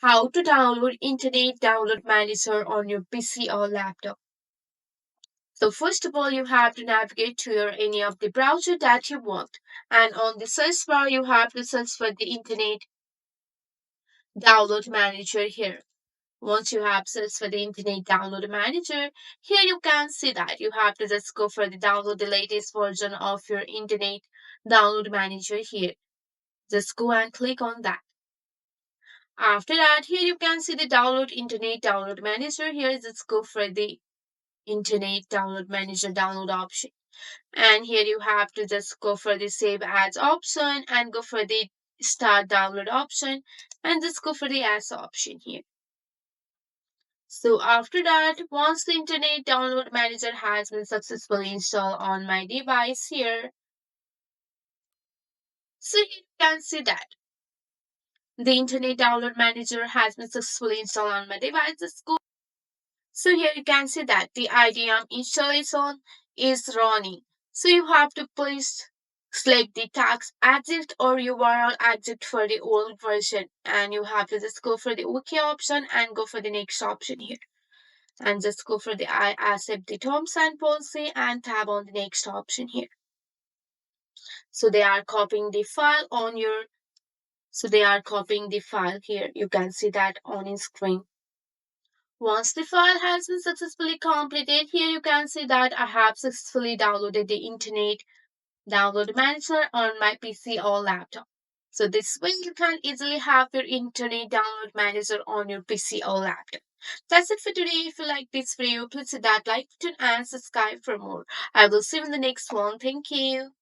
How to download Internet Download Manager on your PC or laptop. So first of all, you have to navigate to your any of the browser that you want. And on the search bar, you have to search for the Internet Download Manager here. Once you have searched for the Internet Download Manager, here you can see that you have to just go for the download the latest version of your Internet Download Manager here. Just go and click on that. After that, here you can see the download Internet Download Manager. Here, just go for the Internet Download Manager download option. And here you have to just go for the Save As option and go for the Start Download option and just go for the As option here. So after that, once the Internet Download Manager has been successfully installed on my device here, so you can see that the Internet Download Manager has been successfully installed on my device. Just go. So here you can see that the IDM installation is running. So you have to please select the tax exit or URL exit for the old version, and you have to just go for the OK option and go for the next option here, and just go for the I accept the terms and policy and tab on the next option here. So they are copying the file on your they are copying the file here. You can see that on your screen. Once the file has been successfully completed, here you can see that I have successfully downloaded the Internet Download Manager on my PC or laptop. So this way you can easily have your Internet Download Manager on your PC or laptop. That's it for today. If you like this video, please hit that like button and subscribe for more. I will see you in the next one. Thank you.